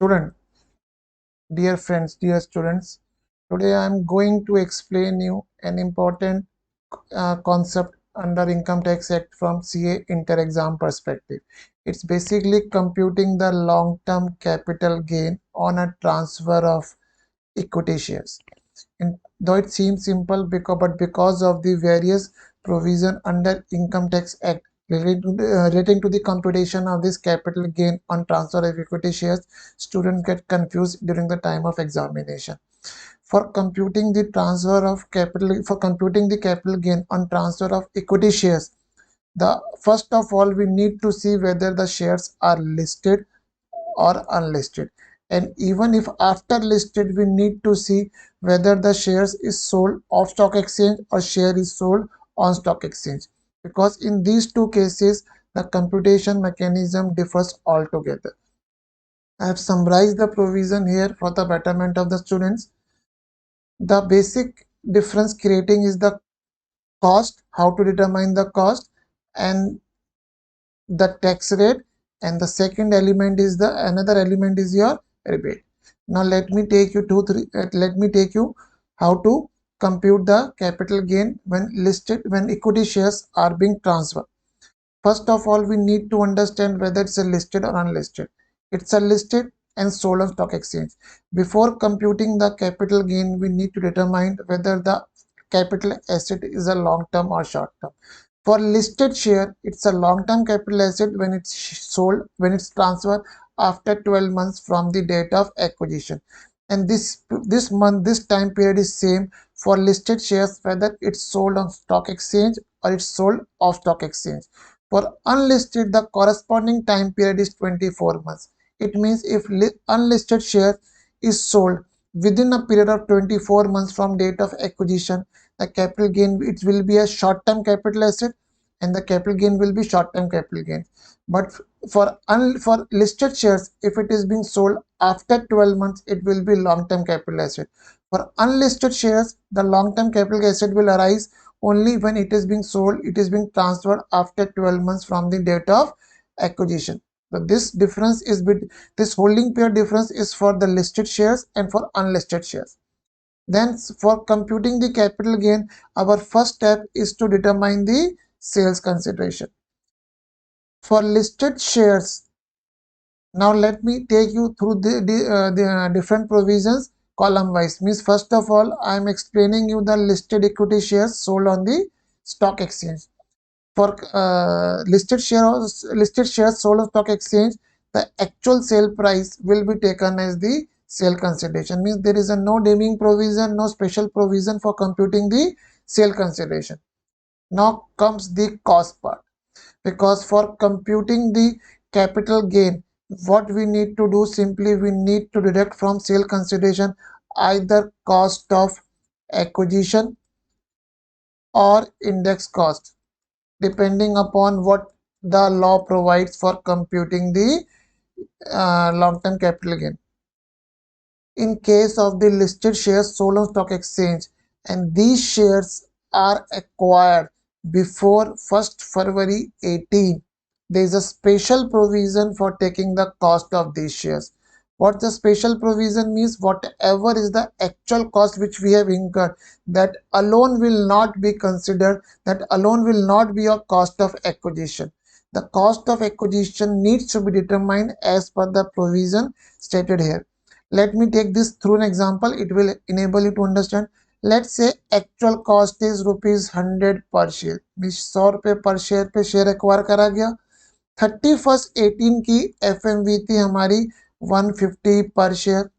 Student, dear friends, dear students, today I am going to explain you an important concept under Income Tax Act from CA inter-exam perspective. It's basically computing the long-term capital gain on a transfer of equity shares. Though it seems simple, because of the various provision under Income Tax Act relating to the computation of this capital gain on transfer of equity shares, students get confused during the time of examination. For computing the capital gain on transfer of equity shares, the first of all we need to see whether the shares are listed or unlisted, and even if after listed we need to see whether the shares is sold off stock exchange or share is sold on stock exchange, because in these two cases the computation mechanism differs altogether. I have summarized the provision here for the betterment of the students. The basic difference creating is the cost, how to determine the cost, and the tax rate, and the second element is the another element is your rebate. Now let me take you how to compute the capital gain when equity shares are being transferred. First of all, we need to understand whether it's a listed or unlisted. It's a listed and sold on stock exchange. Before computing the capital gain, we need to determine whether the capital asset is a long term or short term. For listed share, it's a long-term capital asset when it's transferred after 12 months from the date of acquisition. And this time period is same for listed shares whether it's sold on stock exchange or it's sold off stock exchange. For unlisted, the corresponding time period is 24 months. It means if unlisted share is sold within a period of 24 months from date of acquisition, the capital gain it will be a short-term capital asset and the capital gain will be short-term capital gain. But for listed shares, if it is being sold after 12 months, it will be long-term capital asset. For unlisted shares, the long-term capital asset will arise only when it is being sold, it is being transferred after 12 months from the date of acquisition. So this holding period difference is for the listed shares and for unlisted shares. Then for computing the capital gain, our first step is to determine the sales consideration. For listed shares, now let me take you through the different provisions column wise. Means first of all, I am explaining you the listed equity shares sold on the stock exchange. For listed shares sold on stock exchange, the actual sale price will be taken as the sale consideration. Means there is a no deeming provision, no special provision for computing the sale consideration. Now comes the cost part, because for computing the capital gain, what we need to do, simply we need to deduct from sale consideration either cost of acquisition or index cost, depending upon what the law provides for computing the long-term capital gain. In case of the listed shares sold on stock exchange and these shares are acquired before 1st February 18, there is a special provision for taking the cost of these shares. What the special provision means, whatever is the actual cost which we have incurred, that alone will not be considered, that alone will not be a cost of acquisition. The cost of acquisition needs to be determined as per the provision stated here. Let me take this through an example, it will enable you to understand. Let's say actual cost is ₹100 per share, means 100 रुपये पर share पे share acquire करा गया. 31/18 की FMV थी हमारी 150 पर share,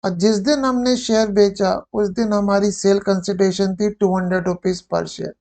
और जिस दिन हमने शेयर बेचा उस दिन हमारी सेल कंसिडरेशन थी 200 रुपीज पर share.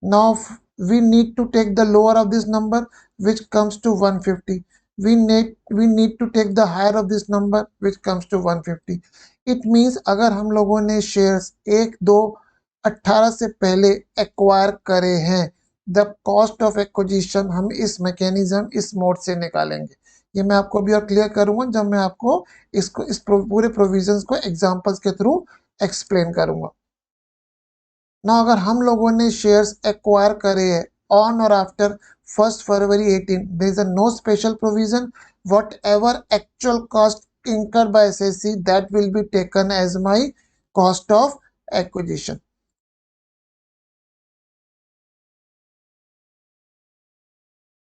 Now we need to take the lower of this number which comes to 150. We need to take the higher of this number which comes to 150. It means अगर हम लोगों ने shares 1/2/18 से पहले acquire करे हैं, the cost of acquisition हम इस मैकेनिज्म इस मोड से निकालेंगे. ये मैं आपको अभी और क्लियर करूंगा जब मैं आपको इस पूरे प्रोविजंस को एग्जांपल्स के थ्रू एक्सप्लेन करूंगा. ना अगर हम लोगों ने शेयर्स एक्वायर करे हैं ऑन और after 1st February 18, there is a no special provision whatever actual cost incurred by SSC, that will be taken as my cost of acquisition.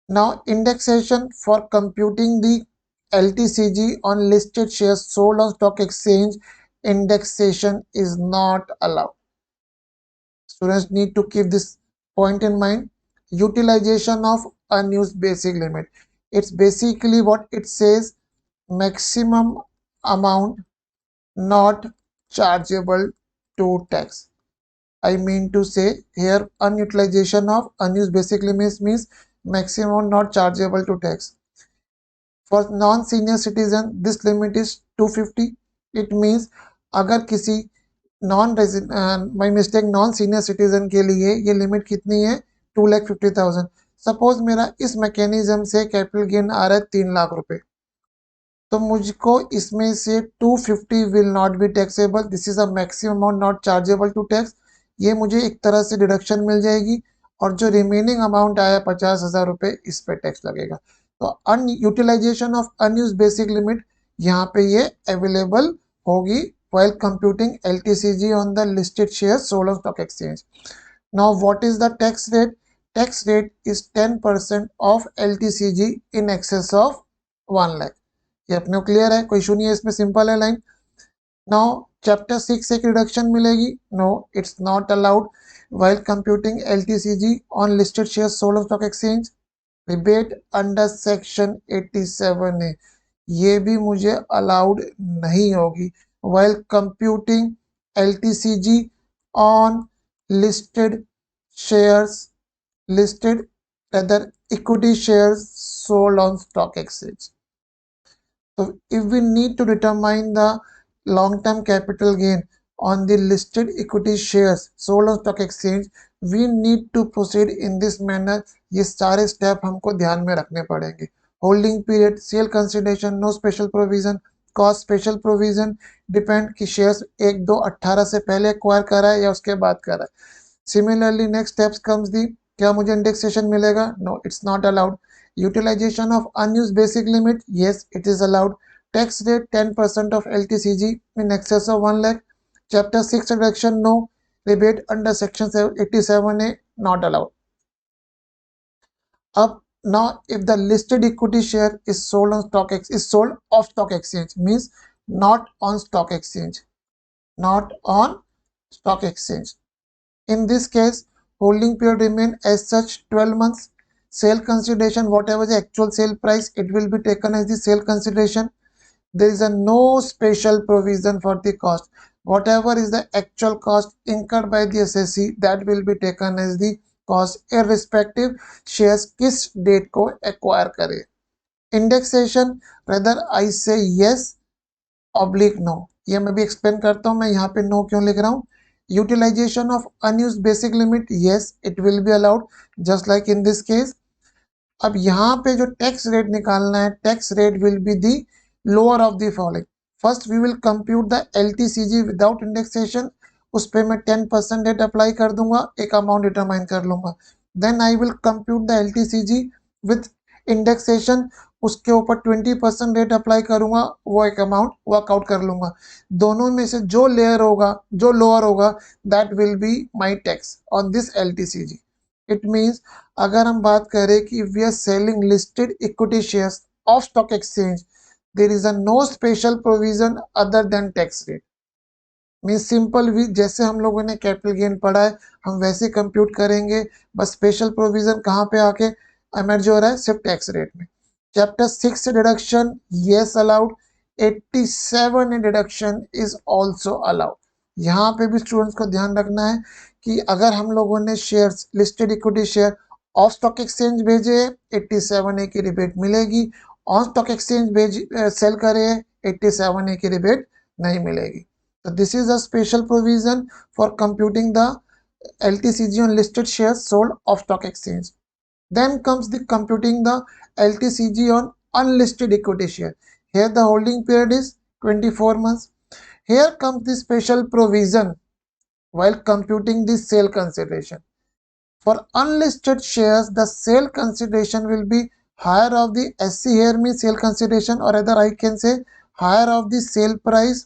Now, indexation for computing the LTCG on listed shares sold on stock exchange, indexation is not allowed. Students need to keep this point in mind. Utilization of unused basic limit. It's basically what it says, maximum amount not chargeable to tax. I mean to say here unutilization of unused basic limits means maximum not chargeable to tax. For non-senior citizen this limit is 250. It means अगर किसी non my mistake non senior citizen के लिए ये limit कितनी है 2,50,000। Suppose मेरा इस mechanism से कैपिटल गेन आ रहा है 3 लाख रुपए, तो मुझको इसमें से 250 will not be taxable, this is a maximum amount not chargeable to tax. ये मुझे एक तरह से डिडक्शन मिल जाएगी और जो रिमेनिंग अमाउंट आया 50,000 रुपए इस पे टैक्स लगेगा। तो utilisation of unused basic limit यहाँ पे ये अवेलेबल होगी while computing LTCG on the listed shares sold on stock exchange. Now what is the tax rate? Tax rate is 10% of LTCG in excess of 1 lakh. ये अपने को clear है, कोई issue नहीं है इसमें, सिंपल है लाइन। नाउ चैप्टर 6 से रिडक्शन मिलेगी, no it's not allowed while computing LTCG on listed shares sold on stock exchange. Rebate under section 87A, ये भी मुझे अलाउड नहीं होगी while computing LTCG on listed shares, listed rather equity shares sold on stock exchange. So if we need to determine the long-term capital gain on the listed equity shares sold on stock exchange, we need to proceed in this manner. ये सारे step हमको ध्यान में रखने पड़ेंगे। Holding period, sale consideration, no special provision, cost special provision, depend कि shares 1/2/18 से पहले एक्वायर करा है या उसके बाद करा है। Similarly next steps comes the, क्या मुझे इंडेक्सेशन मिलेगा? No, it's not allowed. Utilization of unused basic limit, yes, it is allowed. Tax rate 10% of LTCG in excess of 1 lakh. Chapter 6 reduction, no. Rebate under section 87A, not allowed. Up now, if the listed equity share is sold on sold off stock exchange, means not on stock exchange, not on stock exchange. In this case, holding period remain as such 12 months. Sale consideration, whatever the actual sale price, it will be taken as the sale consideration. There is a no special provision for the cost. Whatever is the actual cost incurred by the SSC, that will be taken as the cost irrespective shares किस date को acquire करे। Indexation, whether I say yes oblique no, ये मैं भी explain करता हूँ मैं यहाँ पे नो क्यों लिख रहा हूँ। Utilization of unused basic limit, yes it will be allowed just like in this case. अब यहाँ पे जो टैक्स रेट निकालना है, tax rate will be the lower of the following. First we will compute the LTCG without indexation, उस पर मैं 10% rate apply कर दूंगा, एक अमाउंट डिटरमाइन कर लूंगा। Then I will compute the LTCG with indexation, उसके ऊपर 20% रेट अप्लाई करूंगा, वो एक अमाउंट वर्कआउट कर लूंगा। दोनों में से जो लेयर होगा, जो लोअर होगा, that will be my tax on this LTCG. It means अगर हम बात करें कि we are selling listed equity shares of stock exchange, there is a no special provision other than tax rate. Means simple we, जैसे हम लोगों ने capital gain पढ़ा है हम वैसे कंप्यूट करेंगे, बस स्पेशल प्रोविजन कहाँ पे आके एमर्ज हो रहा है, सिर्फ टैक्स रेट में। Chapter 6 deduction, yes allowed. 87 deduction is also allowed. यहाँ पे भी स्टूडेंट्स को ध्यान रखना है कि अगर हम लोगों ने shares listed equity share of stock exchange भेजे 87A की रिबेट मिलेगी, ऑन स्टॉक एक्सचेंज भेज सेल करे 87A की रिबेट नहीं मिलेगी। So this is a special provision for computing the LTCG on listed shares sold off stock exchange. Then comes the computing the LTCG on unlisted equity share. Here the holding period is 24 months. Here comes the special provision while computing the sale consideration. For unlisted shares, the sale consideration will be higher of the SC here means sale consideration, or either I can say higher of the sale price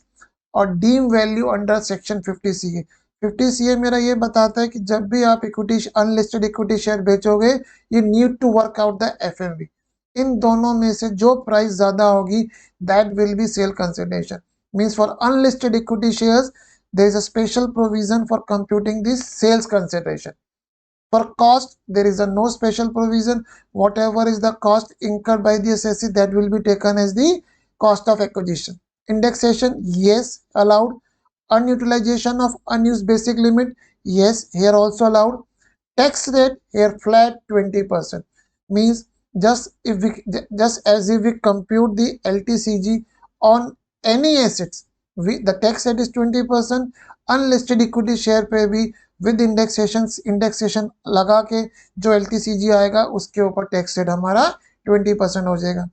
और deem value under section 50 CA। 50 CA मेरा ये बताता है कि जब भी आप equity unlisted equity share बेचोगे, you need to work out the FMV। इन दोनों में से जो प्राइस ज्यादा होगी that will be sale consideration. Means for unlisted equity shares there is a special provision for computing the sales consideration. For cost, there is a no special provision. Whatever is the cost incurred by the assessee, that will be taken as the cost of acquisition. Indexation, yes, allowed. Unutilization of unused basic limit, yes, here also allowed. Tax rate here flat 20%. Means just as if we compute the LTCG on any assets, the tax rate is 20%. Unlisted equity share पे भी with indexation लगा के जो LTCG आएगा उसके ऊपर tax rate हमारा 20% हो जाएगा।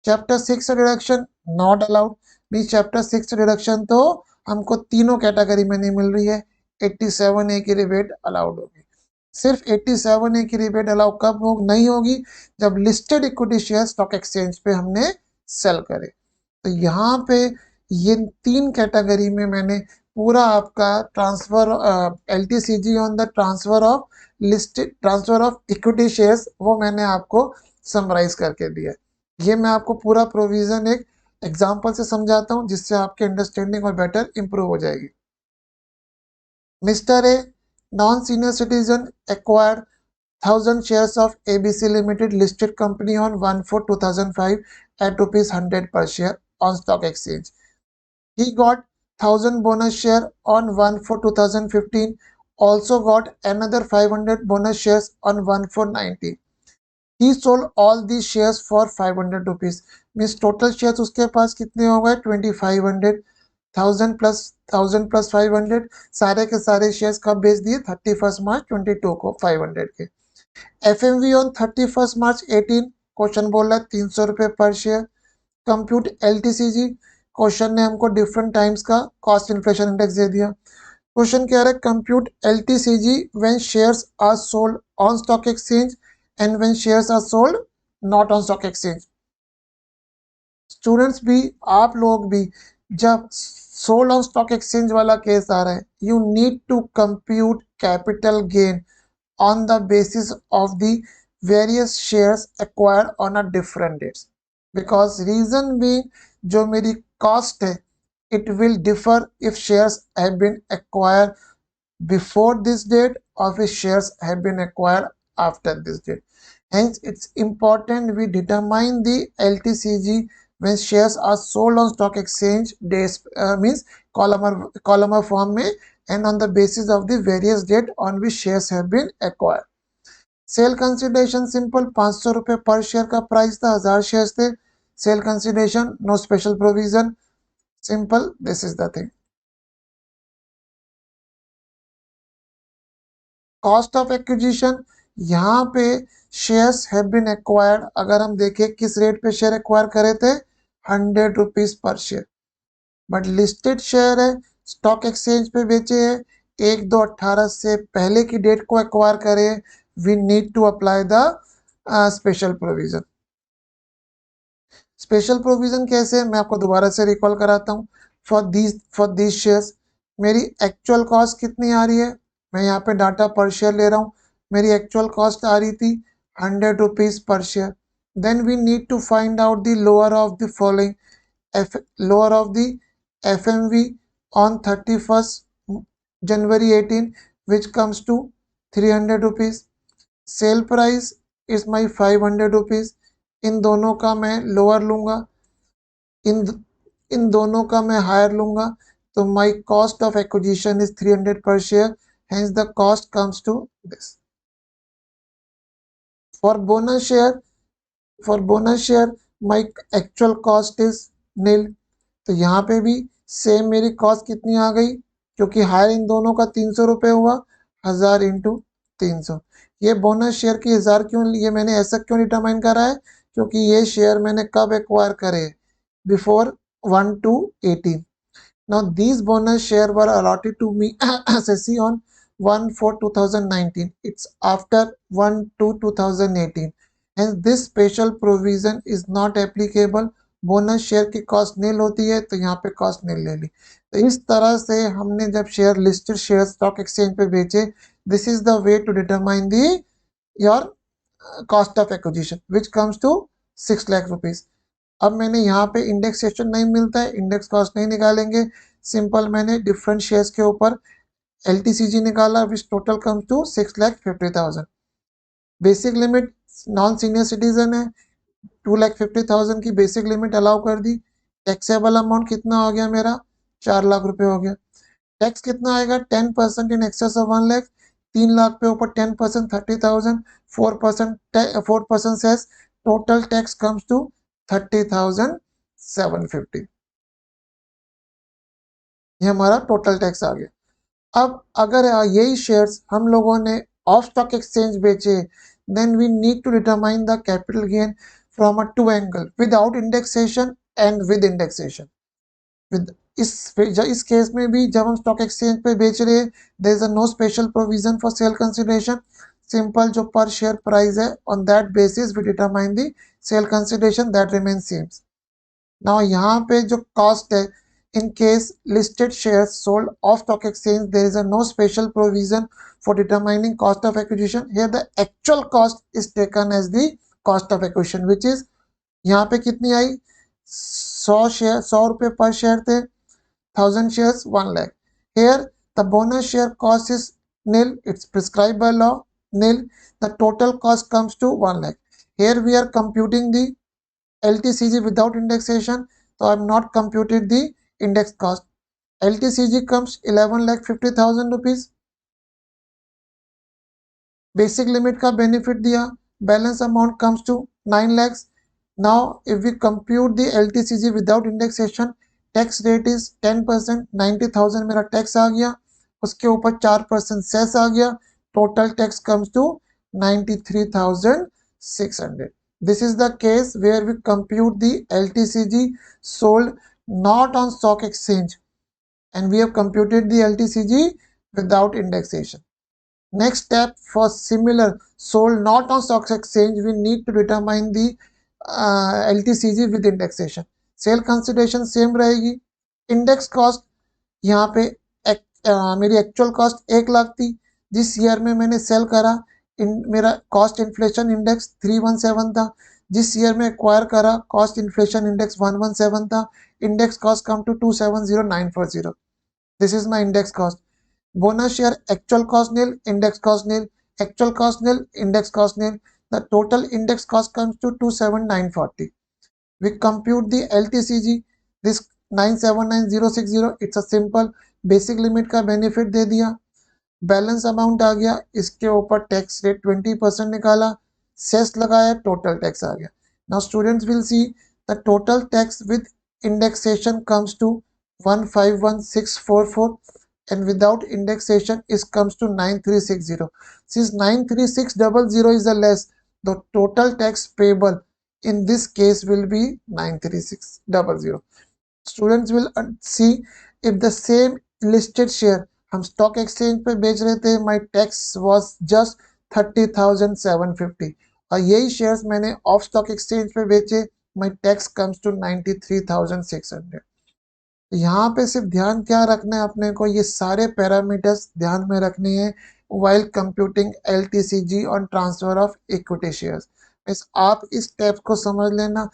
Chapter 6 deduction not allowed. Mean chapter 6 deduction तो हमको तीनों कैटेगरी में नहीं मिल रही है। 87A की रिबेट अलाउड होगी। सिर्फ 87A की रिबेट अलाउ कब नहीं होगी? जब listed equity share stock exchange पे हमने सेल करे। तो यहाँ पे ये तीन कैटेगरी में मैंने पूरा आपका transfer LTCG on the transfer of equity shares वो मैंने आपको समराइज करके दिया। ये मैं आपको पूरा प्रोविजन एक एग्जांपल से समझाता हूँ जिससे आपकी अंडरस्टैंडिंग और बेटर इंप्रूव हो जाएगी। Mister a non senior citizen acquired 1000 shares of ABC Limited listed company on 1/4/2005 at ₹100 per share on stock exchange. He got 1000 bonus share on 1/4/2015. Also got another 500 bonus shares on 1/4/19. He sold all these shares for ₹500. Means total shares उसके पास कितने हो गए? 2500। 1000 plus 500 सारे के सारे shares कब बेच दिए? 31 मार्च 22 को 500 के। FMV ऑन 31 मार्च 18 क्वेश्चन बोल रहा है 300 रुपये पर शेयर। कंप्यूट LTCG, क्वेश्चन ने हमको डिफरेंट टाइम्स का कॉस्ट इन्फ्लेशन इंडेक्स दे दिया। क्वेश्चन कह रहा है compute LTCG when shares are sold on stock exchange and when shares are sold not on stock exchange. Students भी, आप लोग भी, जब सोल्ड ऑन स्टॉक एक्सचेंज वाला केस आ रहा है, you need to compute capital gain on the basis of the various shares acquired on a different dates, because reason being जो मेरी cost है it will differ if shares have been acquired before this date or if shares have been acquired after this date. Hence it's important we determine the LTCG when shares are sold on stock exchange days, means columnar form में, and on the basis of the various date on which shares have been acquired. Sale consideration simple 500 रुपये पर share का price था, 1000 shares थे। Sale consideration no special provision, simple, this is the thing. Cost of acquisition, यहाँ पे shares have been acquired, अगर हम देखें किस रेट पे शेयर एक्वायर करे थे, 100 रुपीज पर शेयर। बट लिस्टेड शेयर है, स्टॉक एक्सचेंज पे बेचे हैं, 1/2/18 से पहले की डेट को एक्वायर करे, we need to apply the special provision. Special provision कैसे, मैं आपको दोबारा से रिकॉल कराता हूँ। फॉर दीज शेयर्स मेरी एक्चुअल कॉस्ट कितनी आ रही है, मैं यहाँ पे डाटा पर शेयर ले रहा हूँ। मेरी एक्चुअल कॉस्ट आ रही थी 100 रुपीज पर शेयर। Then we need to find out the lower of the following, lower of the FMV on 31st January 18 which comes to 300 rupees. Sale price is my 500 rupees. इन दोनों का मैं लोअर लूंगा, इन दोनों का मैं हायर लूंगा, तो my cost of acquisition is 300 per share, hence the cost comes to this. For bonus share my actual cost is nil. तो यहाँ पे भी सेम मेरी कॉस्ट कितनी आ गई, क्योंकि हायर इन दोनों का 300 रुपये हुआ, 1000 इंटू 300। ये बोनस शेयर की 1000 क्यों, ये मैंने ऐसा क्यों डिटरमाइन करा है, क्योंकि ये शेयर मैंने कब एक्वायर करे, before 1/2/18। Now these bonus share were allotted to me SSC on 1/4/2019, it's after 1/2/2018, Hence this special provision is not applicable. Bonus share की कॉस्ट नील होती है तो यहाँ पे कॉस्ट नील ले ली। तो इस तरह से हमने जब share listed share stock exchange पे बेचे, this is the way to determine the your cost of acquisition which comes to 6 lakh rupees. अब मैंने यहाँ पे इंडेक्सेशन नहीं मिलता है, इंडेक्स कॉस्ट नहीं निकालेंगे, सिंपल मैंने डिफरेंट शेयर्स के ऊपर LTCG निकाला which total comes to 6,50,000। Basic limit non senior citizen है, 2,50,000 की बेसिक लिमिट अलाउ कर दी। टैक्सेबल अमाउंट कितना हो गया मेरा, 4 लाख रुपए हो गया। टैक्स कितना आएगा, 10% in excess of 1 lakh, 3 lakh पे ऊपर 10% 30,000, 4% cess, total tax comes to 30,750। ये हमारा टोटल टैक्स आ गया। अब अगर यही शेयर्स हम लोगों ने ऑफ स्टॉक एक्सचेंज बेचे, then we need to determine the capital gain from a two angle, without indexation and with indexation. with इस केस में भी जब हम स्टॉक एक्सचेंज पे बेच रहे हैं, there is a no special provision for sale consideration, simple जो पर शेयर प्राइस है on that basis we determine the sale consideration that remains same. now यहाँ पे जो कॉस्ट है, in case listed shares sold off stock exchange, there is a no special provision for determining cost of acquisition. Here the actual cost is taken as the cost of acquisition, which is यहाँ पे कितनी आई, 100 रुपए पर share थे, 1000 shares 1 lakh. Here the bonus share cost is nil, it's prescribed by law, nil. The total cost comes to 1 lakh. Here we are computing the LTCG without indexation, so I am not computed the index cost. LTCG comes 11,50,000 rupees. Basic limit का benefit दिया, balance amount comes to 9 lakhs. Now if we compute the LTCG without indexation, tax rate is 10%, 90,000 मेरा tax आ गया, उसके ऊपर 4% cess आ गया, total tax comes to 93,600. This is the case where we compute the LTCG sold not on stock exchange, and we have computed the LTCG without indexation. Next step, for similar sold not on stock exchange, we need to determine the LTCG with indexation. Sale consideration same रहेगी। Index cost यहाँ पे मेरी actual cost 1 lakh थी, जिस year में मैंने cell करा मेरा कॉस्ट इन्फ्लेशन इंडेक्स 317 था, जिस ईयर में एक्वायर करा कॉस्ट इन्फ्लेशन इंडेक्स 117 था। Index cost come to 270,940. This is my index cost. Bonus share actual cost nil, index cost nil, actual cost nil, index cost nil, the total index cost comes to 27940. we compute the LTCG, this 979060, it's a simple basic limit का benefit दे दिया, balance amount आ गया, इसके ऊपर tax rate 20% निकाला, cess लगाया, total tax आ गया। Now students will see the total tax with indexation comes to 151,644 and without indexation is comes to 9360. Since 93600 is the less, the total tax payable in this case will be 93600. Students will see if the same listed share हम stock exchange पे बेच रहे थे, my tax was just 30,750, और यही shares मैंने of stock exchange पे बेचे, माई टैक्स कम्स टू 93,600. यहाँ पे सिर्फ ध्यान क्या रखना है अपने को, ये सारे पैरामीटर्स ध्यान में रखने हैं while computing LTCG on transfer of equity shares. इस आप इस स्टेप को समझ लेना,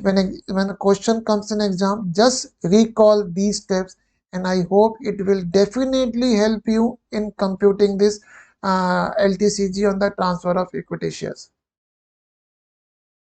when a question comes in exam, just recall these steps and I hope it will definitely help you in computing this LTCG on the transfer of equity shares.